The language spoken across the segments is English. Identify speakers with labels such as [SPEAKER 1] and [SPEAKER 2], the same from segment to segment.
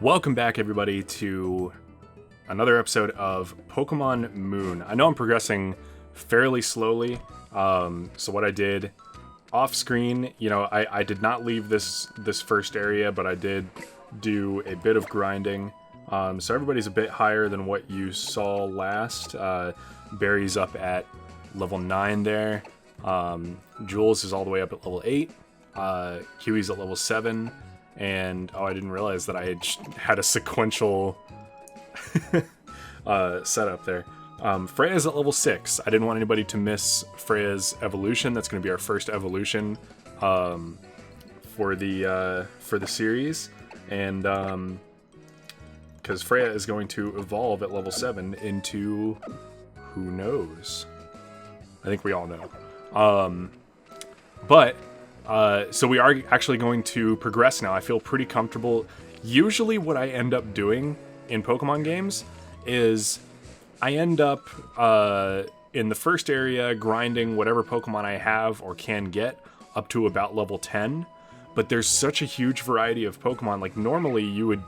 [SPEAKER 1] Welcome back, everybody, to another episode of Pokemon Moon. I know I'm progressing fairly slowly, so what I did off screen, I did not leave this first area, but I did do a bit of grinding. So everybody's a bit higher than what you saw last. Barry's up at level 9 there. Jules is all the way up at level 8. Huey's at level 7. And, I didn't realize that I had a sequential setup there. Freya's at level 6. I didn't want anybody to miss Freya's evolution. That's going to be our first evolution for the series. And because Freya is going to evolve at level 7 into who knows? I think we all know. So we are actually going to progress now. I feel pretty comfortable. Usually what I end up doing in Pokemon games is I end up in the first area grinding whatever Pokemon I have or can get up to about level 10. But there's such a huge variety of Pokemon. Like normally you would,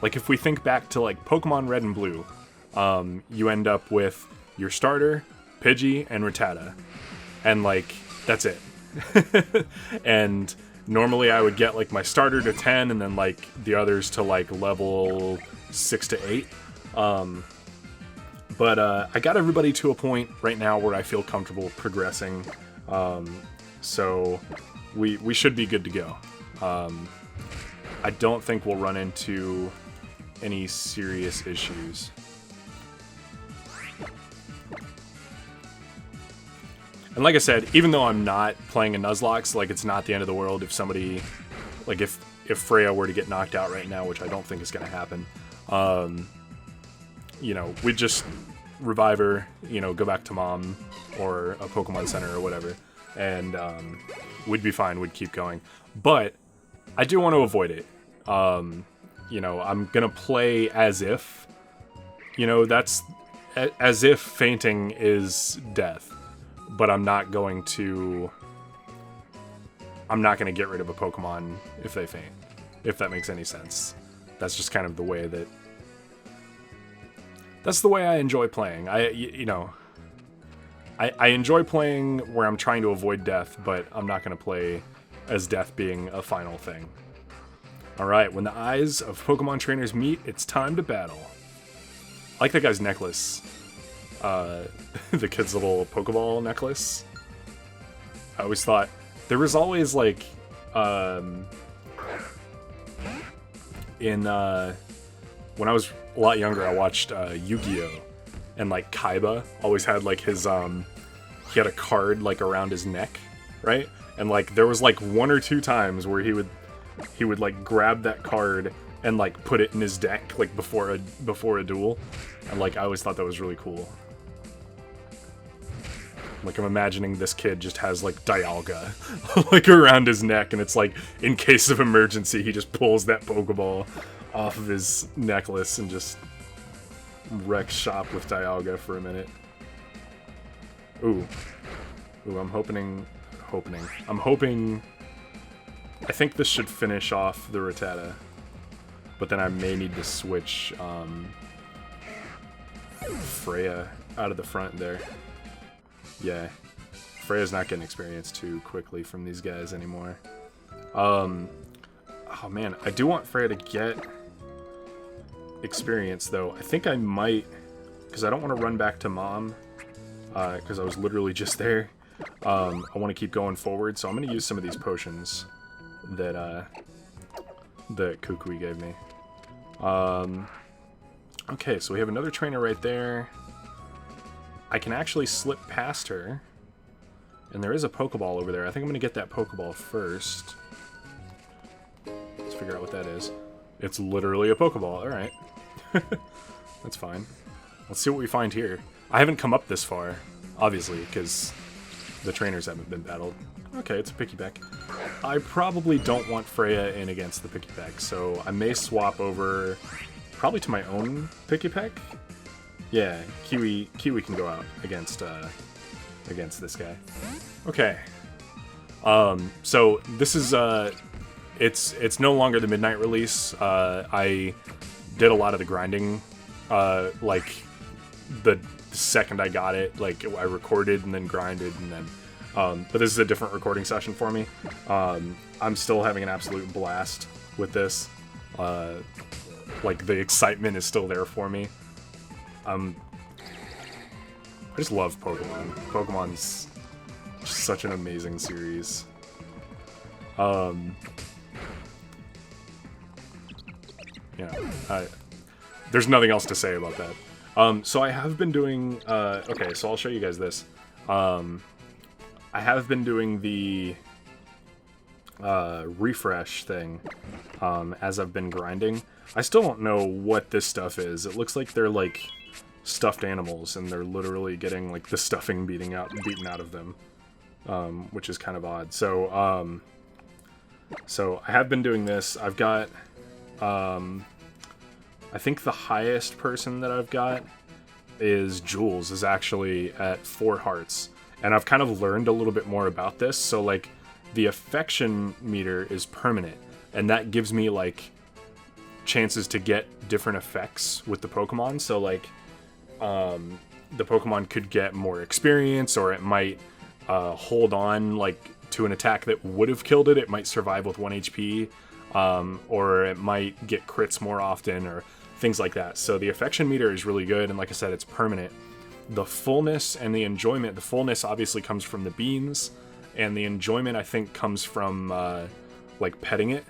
[SPEAKER 1] like if we think back to like Pokemon Red and Blue, you end up with your starter, Pidgey, and Rattata. And like, that's it. And normally I would get like my starter to 10 and then like the others to like level 6 to 8. But I got everybody to a point right now where I feel comfortable progressing. So we should be good to go. I don't think we'll run into any serious issues. And like I said, even though I'm not playing a Nuzlocke, like it's not the end of the world if somebody, like if Freya were to get knocked out right now, which I don't think is going to happen, we'd just revive her, go back to mom or a Pokemon Center or whatever, and we'd be fine, we'd keep going. But I do want to avoid it. I'm going to play as if, that's as if fainting is death. But I'm not going to get rid of a Pokemon if they faint, if that makes any sense. That's just kind of the way that's the way I enjoy playing. I enjoy playing where I'm trying to avoid death, but I'm not going to play as death being a final thing. Alright, when the eyes of Pokemon trainers meet, it's time to battle. I like that guy's necklace. The kid's little Pokeball necklace. I always thought there was always like when I was a lot younger, I watched Yu-Gi-Oh! And like Kaiba always had like his he had a card like around his neck, right? And like there was like 1 or 2 times where he would like grab that card and like put it in his deck like before a duel. And like I always thought that was really cool. Like, I'm imagining this kid just has, like, Dialga, like, around his neck, and it's like, in case of emergency, he just pulls that Pokeball off of his necklace and just wrecks shop with Dialga for a minute. Ooh, I'm hoping... I think this should finish off the Rattata, but then I may need to switch, Freya out of the front there. Yeah, Freya's not getting experience too quickly from these guys anymore. Oh man, I do want Freya to get experience though. I think I might, because I don't want to run back to mom, because I was literally just there. I want to keep going forward, so I'm going to use some of these potions that Kukui gave me. Okay, so we have another trainer right there. I can actually slip past her. And there is a Pokeball over there. I think I'm going to get that Pokeball first. Let's figure out what that is. It's literally a Pokeball. Alright. That's fine. Let's see what we find here. I haven't come up this far, obviously, because the trainers haven't been battled. Okay, it's a Pikipek. I probably don't want Freya in against the Pikipek, so I may swap over probably to my own Pikipek. Yeah, Kiwi can go out against this guy. Okay. So this is it's no longer the midnight release. I did a lot of the grinding, like the second I got it. Like I recorded and then grinded and then. But this is a different recording session for me. I'm still having an absolute blast with this. Like the excitement is still there for me. I just love Pokemon. Pokemon's just such an amazing series. Yeah, there's nothing else to say about that. So I have been doing, okay, so I'll show you guys this. I have been doing the refresh thing as I've been grinding. I still don't know what this stuff is. It looks like they're like stuffed animals, and they're literally getting like the stuffing beaten out of them, which is kind of odd. So, so I have been doing this. I've got, I think the highest person that I've got is Jules, is actually at 4 hearts. And I've kind of learned a little bit more about this. So, like, the affection meter is permanent. And that gives me, like, chances to get different effects with the Pokemon. So, like, the Pokemon could get more experience, or it might hold on, like, to an attack that would have killed it. It might survive with 1 HP. Or it might get crits more often, or things like that. So the affection meter is really good. And like I said, it's permanent. The fullness and the enjoyment, the fullness obviously comes from the beans, and the enjoyment I think comes from like petting it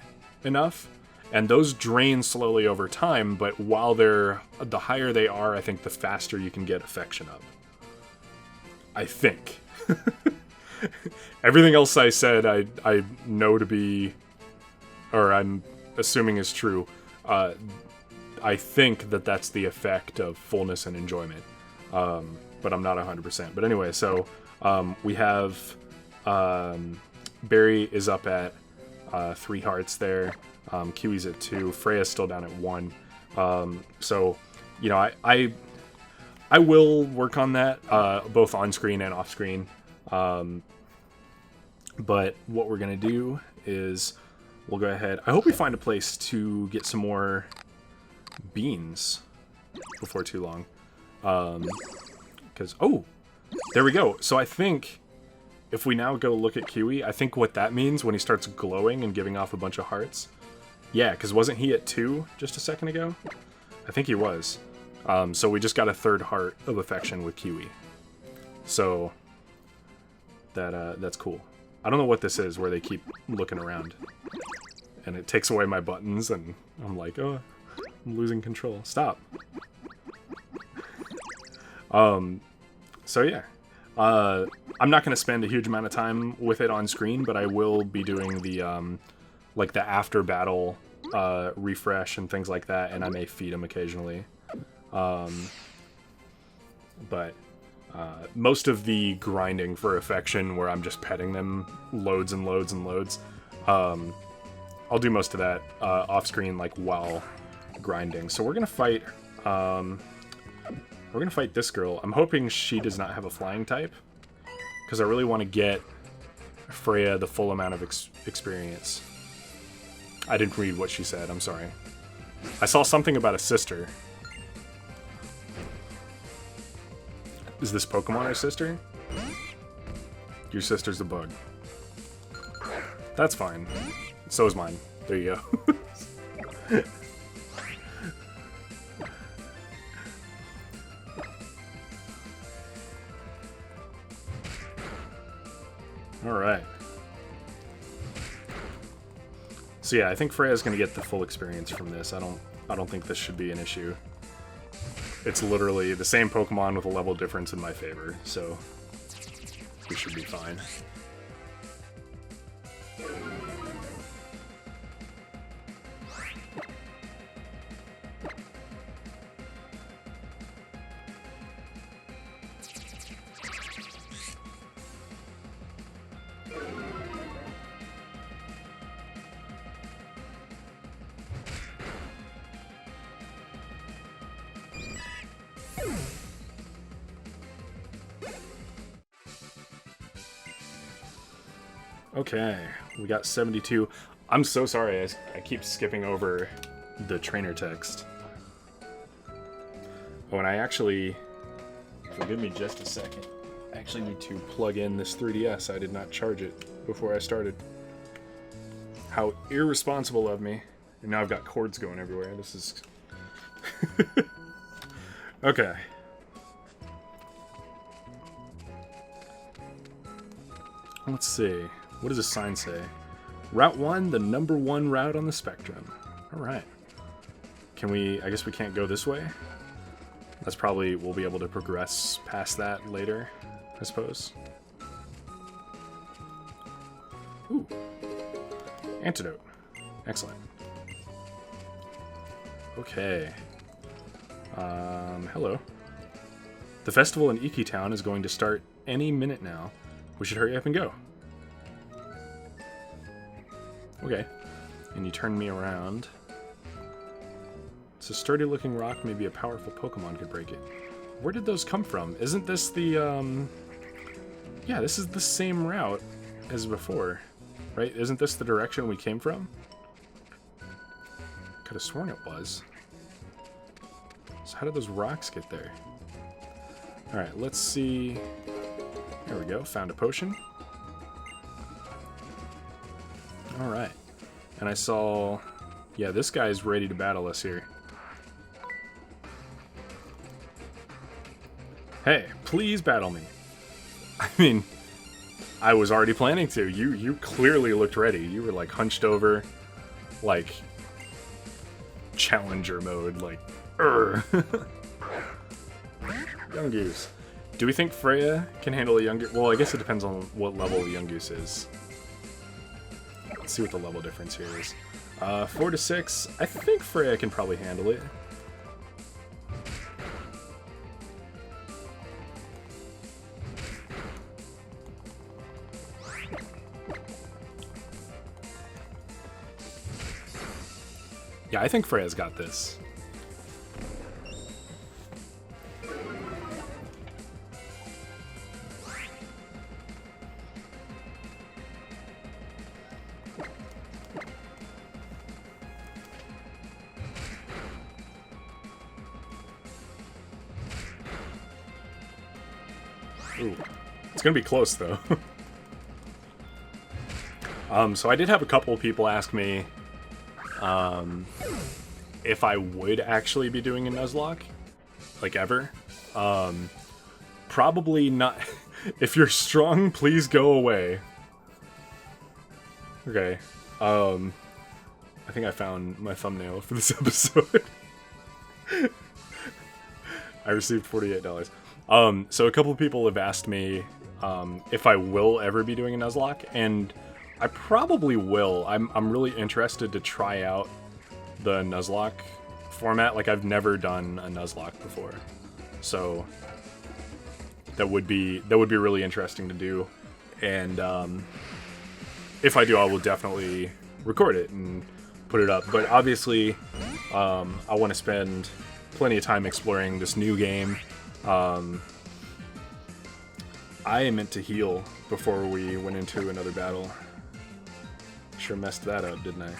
[SPEAKER 1] enough, and those drain slowly over time, but while the higher they are, I think the faster you can get affection up, I think. Everything else I said I know to be, or I'm assuming is true. I think that that's the effect of fullness and enjoyment. But I'm not 100%. But anyway, so we have Barry is up at 3 hearts there. Kiwi's at 2. Freya's still down at 1. So, you know, I will work on that both on screen and off screen. But what we're gonna do is we'll go ahead. I hope we find a place to get some more beans before too long. Because, oh, there we go. So I think if we now go look at Kiwi, I think what that means when he starts glowing and giving off a bunch of hearts. Yeah, because wasn't he at 2 just a second ago? I think he was. So we just got a 3rd heart of affection with Kiwi. So that's cool. I don't know what this is where they keep looking around. And it takes away my buttons, and I'm like, oh, I'm losing control. Stop. So yeah, I'm not going to spend a huge amount of time with it on screen, but I will be doing the, like the after battle, refresh and things like that, and I may feed them occasionally. But most of the grinding for affection, where I'm just petting them loads and loads and loads, I'll do most of that, off screen, like while grinding. So we're going to fight, we're going to fight this girl. I'm hoping she does not have a flying type, because I really want to get Freya the full amount of experience. I didn't read what she said, I'm sorry. I saw something about a sister. Is this Pokemon her sister? Your sister's a bug. That's fine. So is mine. There you go. Alright. So yeah, I think Freya's gonna get the full experience from this. I don't think this should be an issue. It's literally the same Pokemon with a level difference in my favor, so we should be fine. Okay, we got 72. I'm so sorry. I keep skipping over the trainer text. Oh, and I actually... Forgive me just a second. I actually need to plug in this 3DS. I did not charge it before I started. How irresponsible of me. And now I've got cords going everywhere. This is... Okay. Let's see. What does this sign say? Route 1, the number 1 route on the spectrum. Alright. Can we... I guess we can't go this way? That's probably... We'll be able to progress past that later, I suppose. Ooh. Antidote. Excellent. Okay. Hello. The festival in Iki Town is going to start any minute now. We should hurry up and go. Okay. And you turn me around. It's a sturdy looking rock, maybe a powerful Pokemon could break it. Where did those come from? Isn't this the, Yeah, this is the same route as before, right? Isn't this the direction we came from? Could have sworn it was. So how did those rocks get there? Alright, let's see. There we go, found a potion. Alright. And I saw... Yeah, this guy's ready to battle us here. Hey, please battle me. I mean, I was already planning to. You clearly looked ready. You were like hunched over, like challenger mode, like Yungoos. Do we think Freya can handle a Yungoos? Well, I guess it depends on what level the Yungoos is. Let's see what the level difference here is. 4 to 6. I think Freya can probably handle it. Yeah, I think Freya's got this. Ooh. It's gonna be close, though. So I did have a couple of people ask me if I would actually be doing a Nuzlocke, like ever. Probably not. If you're strong, please go away. Okay. I think I found my thumbnail for this episode. I received $48. So a couple of people have asked me if I will ever be doing a Nuzlocke, and I probably will. I'm really interested to try out the Nuzlocke format. Like, I've never done a Nuzlocke before, so that would be really interesting to do. And if I do, I will definitely record it and put it up. But obviously, I want to spend plenty of time exploring this new game. I meant to heal before we went into another battle. Sure messed that up, didn't I?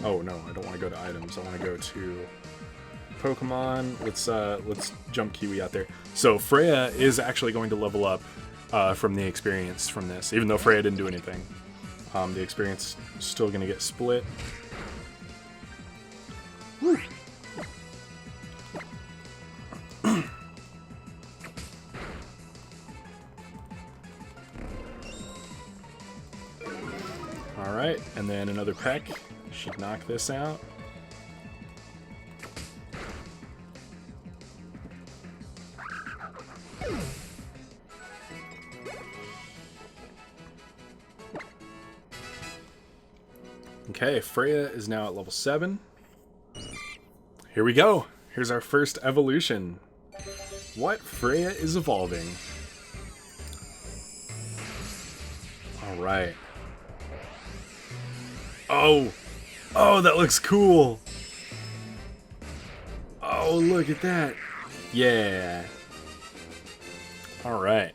[SPEAKER 1] Oh no, I don't want to go to items. I want to go to Pokemon. Let's jump Kiwi out there. So Freya is actually going to level up from the experience from this, even though Freya didn't do anything. The experience is still going to get split. Woo. Alright, and then another peck. Should knock this out. Okay, Freya is now at level 7. Here we go. Here's our first evolution. What Freya is evolving. Alright. Oh, that looks cool. Oh, look at that. Yeah. Alright.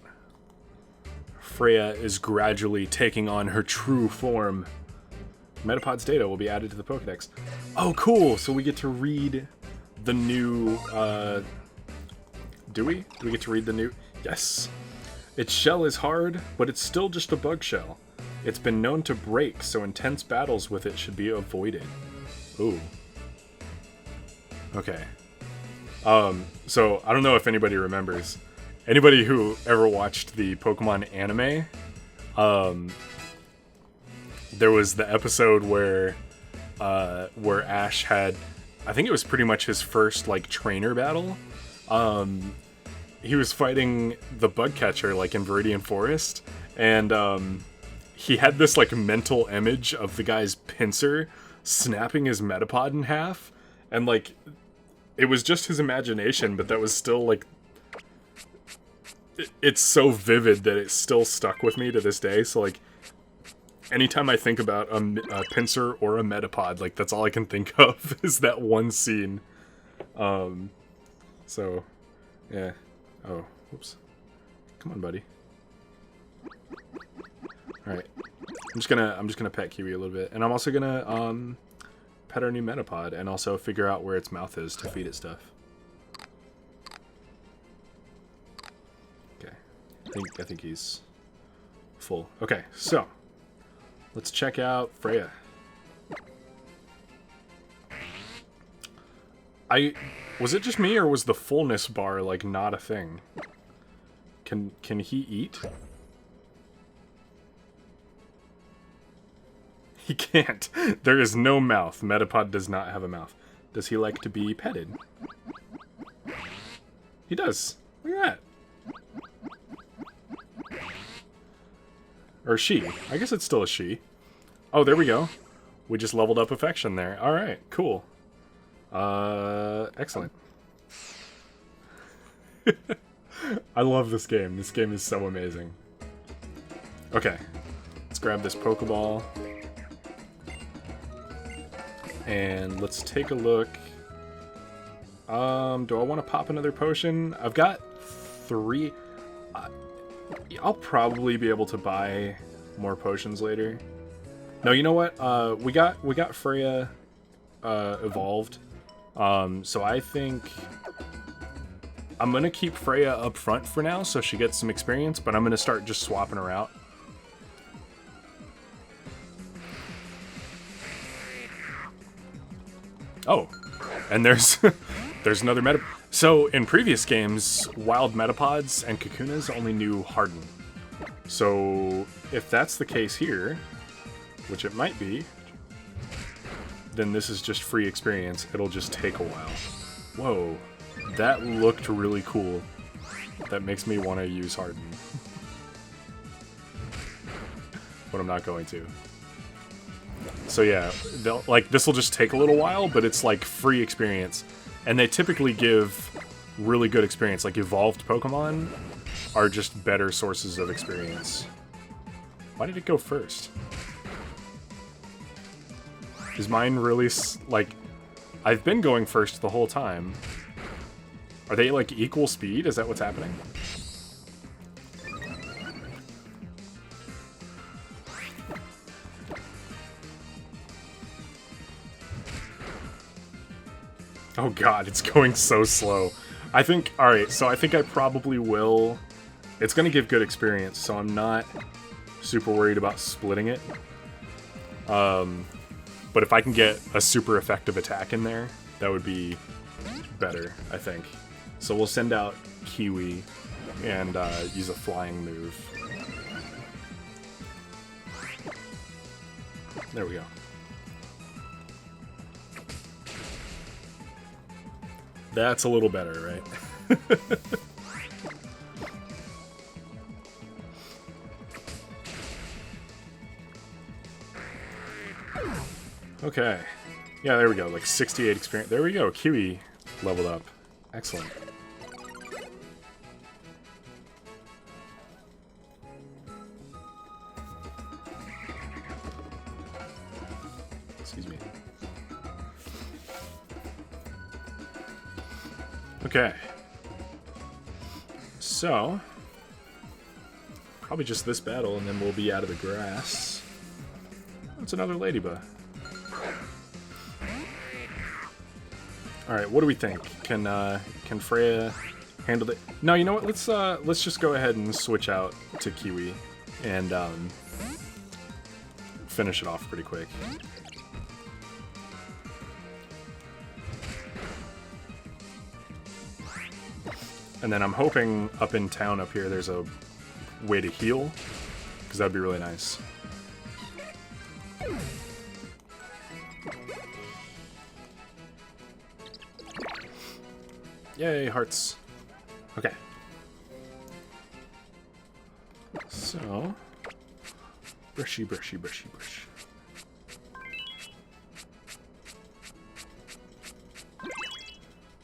[SPEAKER 1] Freya is gradually taking on her true form. Metapod's data will be added to the Pokedex. Oh, cool! So we get to read the new, do we? Do we get to read the new? Yes. Its shell is hard, but it's still just a bug shell. It's been known to break, so intense battles with it should be avoided. Ooh. Okay. So I don't know if anybody remembers. Anybody who ever watched the Pokemon anime, there was the episode where Ash had, I think it was pretty much his first like trainer battle. He was fighting the bug catcher like in Viridian Forest, and he had this like mental image of the guy's pincer snapping his Metapod in half, and like it was just his imagination, but that was still like it's so vivid that it still stuck with me to this day. So like anytime I think about a pincer or a Metapod, like that's all I can think of is that one scene. So yeah. Oh, whoops. Come on, buddy. Alright. I'm just gonna pet Kiwi a little bit. And I'm also gonna pet our new Metapod and also figure out where its mouth is to feed it stuff. Okay. I think he's full. Okay, so let's check out Freya. Was it just me, or was the fullness bar like not a thing? Can he eat? He can't. There is no mouth. Metapod does not have a mouth. Does he like to be petted? He does. Look at that. Or she. I guess it's still a she. Oh, there we go. We just leveled up affection there. Alright, cool. Excellent. I love this game. This game is so amazing. Okay. Let's grab this Pokeball. And let's take a look. Do I want to pop another potion? I've got 3. I'll probably be able to buy more potions later. No, you know what? We got Freya evolved. So I think I'm gonna keep Freya up front for now so she gets some experience, but I'm gonna start just swapping her out. Oh, and there's there's another meta. So in previous games, wild Metapods and Kakunas only knew Harden. So if that's the case here, which it might be, then this is just free experience. It'll just take a while. Whoa, that looked really cool. That makes me want to use Harden. But I'm not going to. So yeah, this will just take a little while, but it's like free experience. And they typically give really good experience. Like evolved Pokemon are just better sources of experience. Why did it go first? Is mine really, like, I've been going first the whole time. Are they, like, equal speed? Is that what's happening? Oh god, it's going so slow. I think, alright, so I think I probably will. It's gonna give good experience, so I'm not super worried about splitting it. But if I can get a super effective attack in there, that would be better, I think. So we'll send out Kiwi and use a flying move. There we go. That's a little better, right? Okay. Yeah, there we go. Like 68 experience. There we go. Kiwi leveled up. Excellent. Excuse me. Okay. So, probably just this battle and then we'll be out of the grass. It's another ladybug. All right, what do we think? Can Freya handle it? No, you know what? Let's just go ahead and switch out to Kiwi and finish it off pretty quick. And then I'm hoping up in town up here there's a way to heal, because that'd be really nice. Yay, hearts. Okay. So, brushy, brushy, brushy, brush.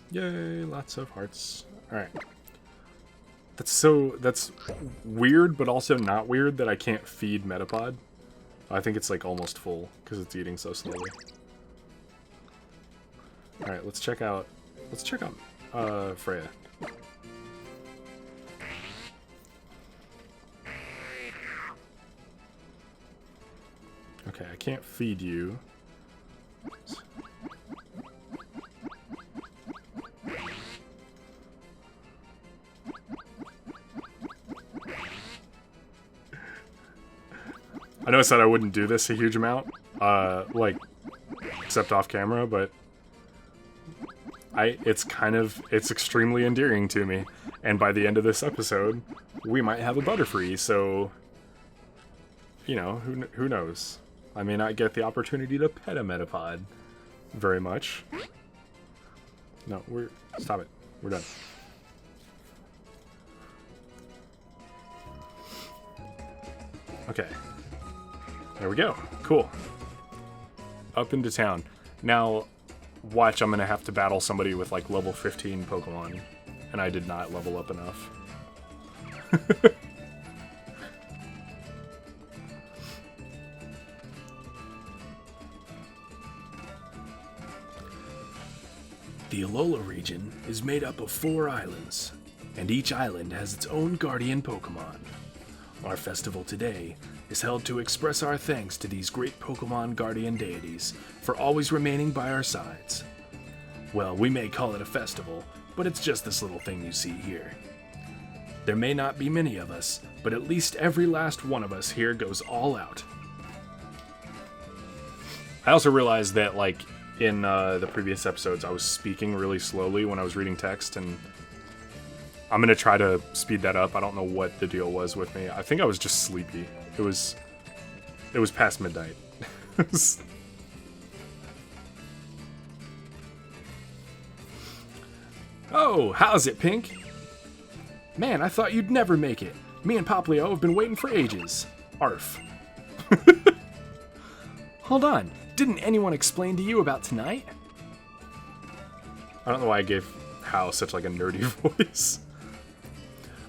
[SPEAKER 1] Yay, lots of hearts. Alright. That's weird, but also not weird that I can't feed Metapod. I think it's like almost full, because it's eating so slowly. Alright, let's check out Freya. Okay, I can't feed you. I know I said I wouldn't do this a huge amount, like, except off camera, but it's extremely endearing to me. And by the end of this episode, we might have a Butterfree, so, you know, who knows? I may not get the opportunity to pet a Metapod very much. No, stop it. We're done. Okay. There we go. Cool. Up into town. Now, watch, I'm gonna have to battle somebody with like level 15 Pokemon, and I did not level up enough.
[SPEAKER 2] The Alola region is made up of 4 islands, and each island has its own guardian Pokemon. Our festival today is held to express our thanks to these great Pokemon guardian deities for always remaining by our sides. Well, we may call it a festival, but it's just this little thing you see here. There may not be many of us, but at least every last one of us here goes all out.
[SPEAKER 1] I also realized that, like, in the previous episodes, I was speaking really slowly when I was reading text, and I'm gonna try to speed that up. I don't know what the deal was with me. I think I was just sleepy. It was past midnight.
[SPEAKER 2] Oh, how's it, Pink? Man, I thought you'd never make it. Me and Poplio have been waiting for ages. Arf. Hold on, didn't anyone explain to you about tonight?
[SPEAKER 1] I don't know why I gave Hal such like a nerdy voice.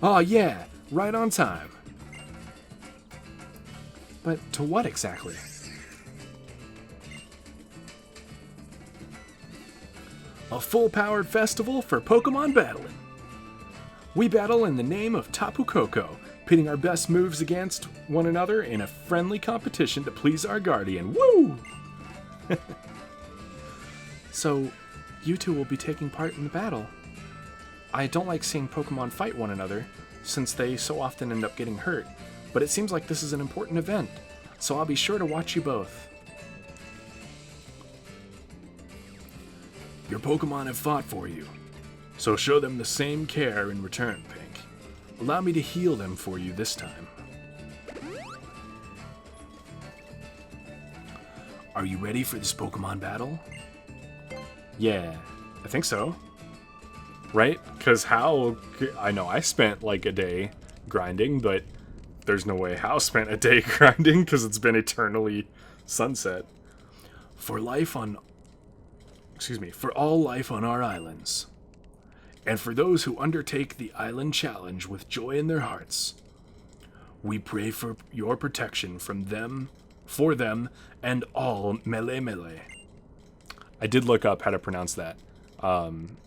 [SPEAKER 2] Oh yeah, right on time. But to what exactly? A full-powered festival for Pokemon battling. We battle in the name of Tapu Koko, pitting our best moves against one another in a friendly competition to please our guardian. Woo! So, you two will be taking part in the battle. I don't like seeing Pokemon fight one another, since they so often end up getting hurt, but it seems like this is an important event, so I'll be sure to watch you both. Your Pokemon have fought for you, so show them the same care in return, Pink. Allow me to heal them for you this time. Are you ready for this Pokemon battle?
[SPEAKER 1] Yeah, I think so. Right? Because Hal, I know I spent like a day grinding, but there's no way Hal spent a day grinding because it's been eternally sunset.
[SPEAKER 2] For all life on our islands, and for those who undertake the island challenge with joy in their hearts, we pray for your protection from them, for them, and all Mele.
[SPEAKER 1] I did look up how to pronounce that.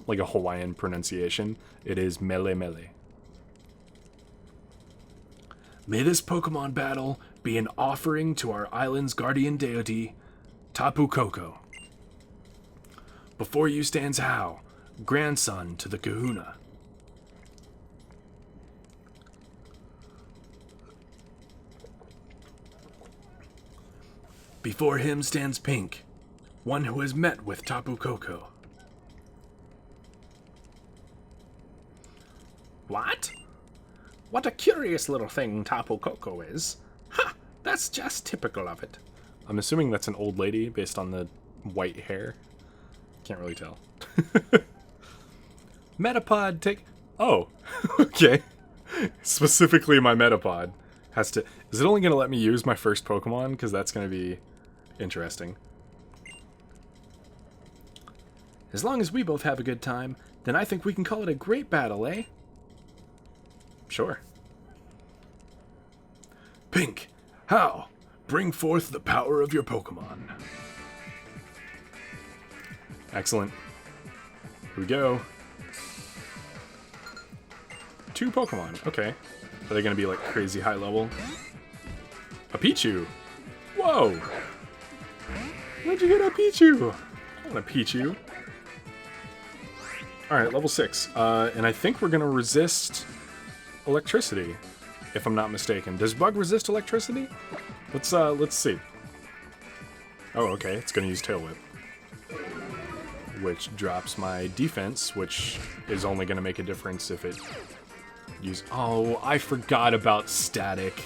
[SPEAKER 1] Like a Hawaiian pronunciation. It is Mele.
[SPEAKER 2] May this Pokemon battle be an offering to our island's guardian deity, Tapu Koko. Before you stands Hao, grandson to the Kahuna. Before him stands Pink, one who has met with Tapu Koko.
[SPEAKER 1] What? What a curious little thing Tapu Koko is. Ha! That's just typical of it. I'm assuming that's an old lady based on the white hair. Can't really tell. Metapod take... Oh, okay. Specifically my Metapod has to... Is it only going to let me use my first Pokemon? Because that's going to be interesting. As long as we both have a good time, then I think we can call it a great battle, eh? Sure.
[SPEAKER 2] Pink, Hao, bring forth the power of your Pokemon.
[SPEAKER 1] Excellent. Here we go. 2 Pokemon. Okay. Are they going to be like crazy high level? A Pichu. Whoa. Where'd you get a Pichu? I want a Pichu. Alright, level 6. And I think we're going to resist electricity, if I'm not mistaken. Does Bug resist electricity? Let's see. Oh, okay. It's going to use Tail Whip, which drops my defense, which is only going to make a difference if it use... Oh, I forgot about static.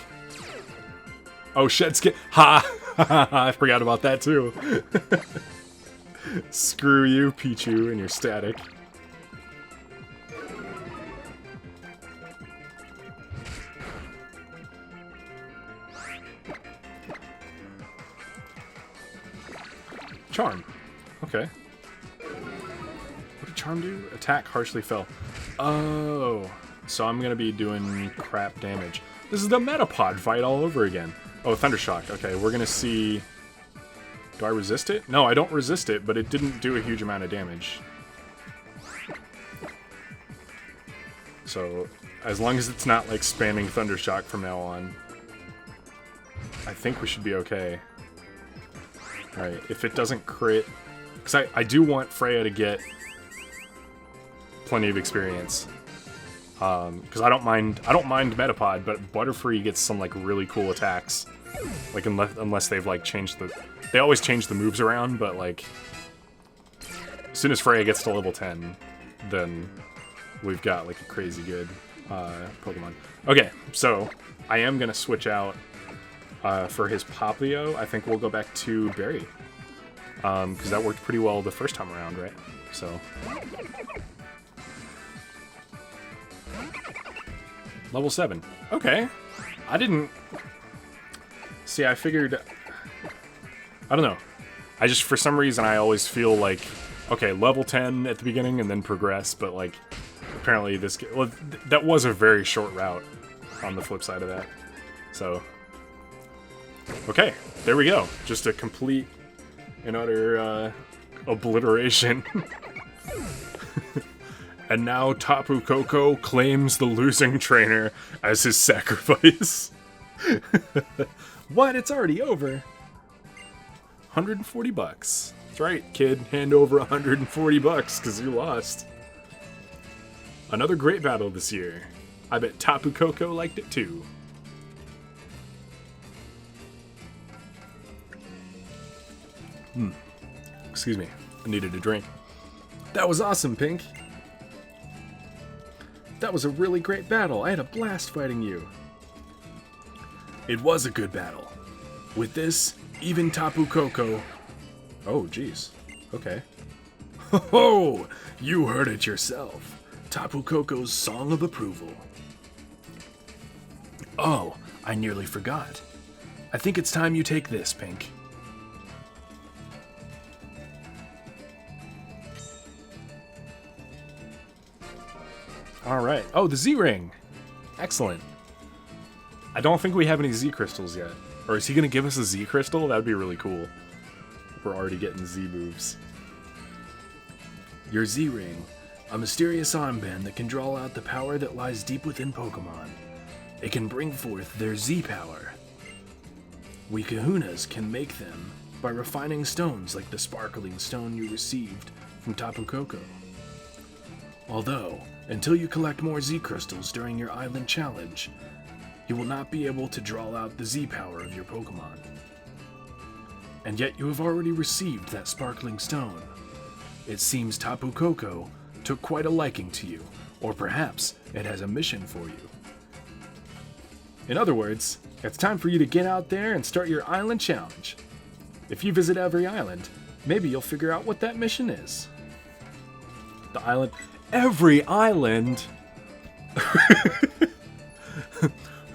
[SPEAKER 1] Oh, Shed Skin. Ha! I forgot about that too. Screw you, Pichu, and your static. Charm. Okay. What did Charm do? Attack harshly fell. Oh. So I'm going to be doing crap damage. This is the Metapod fight all over again. Oh, Thundershock. Okay, we're going to see... Do I resist it? No, I don't resist it, but it didn't do a huge amount of damage. So, as long as it's not, like, spamming Thundershock from now on, I think we should be okay. Alright, if it doesn't crit... Because I do want Freya to get plenty of experience. Because I don't mind Metapod, but Butterfree gets some like really cool attacks. Like unless they've like changed the... They always change the moves around, but like... As soon as Freya gets to level 10, then we've got like a crazy good Pokemon. Okay, so I am going to switch out for his Poplio. I think we'll go back to Berry. Because that worked pretty well the first time around, right? So... Level 7. Okay. I didn't... See, I figured... I don't know. I just, for some reason, I always feel like, okay, level 10 at the beginning and then progress, but, like, apparently this... Well, that was a very short route on the flip side of that. So... Okay, there we go. Just a complete and utter obliteration. And now Tapu Koko claims the losing trainer as his sacrifice. What? It's already over. 140 bucks. That's right, kid. Hand over 140 bucks because you lost. Another great battle this year. I bet Tapu Koko liked it too. Excuse me. I needed a drink. That was awesome, Pink. That was a really great battle. I had a blast fighting you.
[SPEAKER 2] It was a good battle. With this, even Tapu Koko...
[SPEAKER 1] Oh, jeez. Okay.
[SPEAKER 2] Ho! You heard it yourself. Tapu Koko's song of approval. Oh, I nearly forgot. I think it's time you take this, Pink.
[SPEAKER 1] Alright. Oh, the Z-Ring! Excellent. I don't think we have any Z-Crystals yet. Or is he going to give us a Z-Crystal? That would be really cool. We're already getting Z-moves.
[SPEAKER 2] Your Z-Ring, a mysterious armband that can draw out the power that lies deep within Pokemon. It can bring forth their Z-power. We Kahunas can make them by refining stones like the sparkling stone you received from Tapu Koko. Although, until you collect more Z crystals during your island challenge, you will not be able to draw out the Z power of your Pokemon. And yet you have already received that sparkling stone. It seems Tapu Koko took quite a liking to you, or perhaps it has a mission for you. In other words, it's time for you to get out there and start your island challenge. If you visit every island, maybe you'll figure out what that mission is.
[SPEAKER 1] The island. Every island?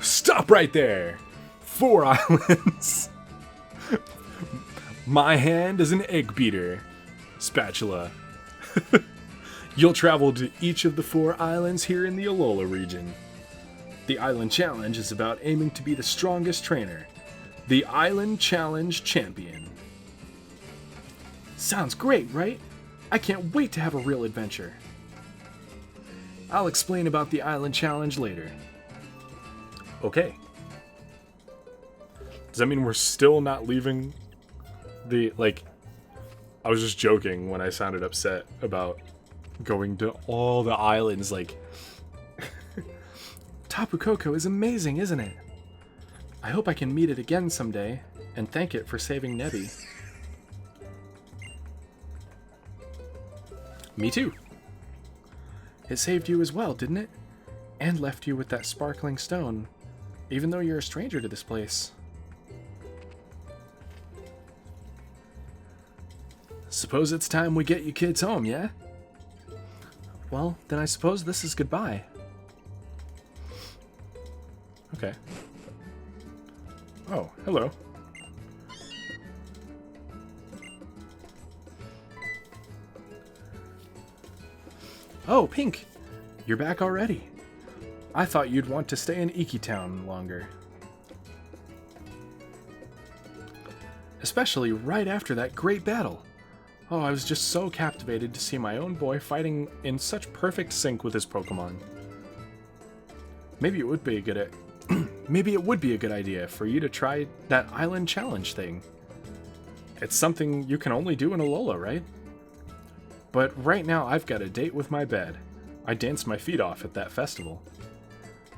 [SPEAKER 1] Stop right there! 4 islands! My hand is an egg beater. Spatula. You'll travel to each of the 4 islands here in the Alola region. The Island Challenge is about aiming to be the strongest trainer. The Island Challenge Champion. Sounds great, right? I can't wait to have a real adventure. I'll explain about the Island Challenge later. Okay. Does that mean we're still not leaving the, like... I was just joking when I sounded upset about going to all the islands, like... Tapu Koko is amazing, isn't it? I hope I can meet it again someday, and thank it for saving Nebby. Me too. It saved you as well, didn't it? And left you with that sparkling stone, even though you're a stranger to this place. Suppose it's time we get you kids home, yeah? Well, then I suppose this is goodbye. Okay. Oh, hello. Oh, Pink! You're back already. I thought you'd want to stay in Iki Town longer. Especially right after that great battle. Oh, I was just so captivated to see my own boy fighting in such perfect sync with his Pokemon. Maybe it would be a good idea for you to try that island challenge thing. It's something you can only do in Alola, right? But right now I've got a date with my bed. I danced my feet off at that festival.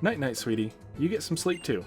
[SPEAKER 1] Night-night, sweetie. You get some sleep too.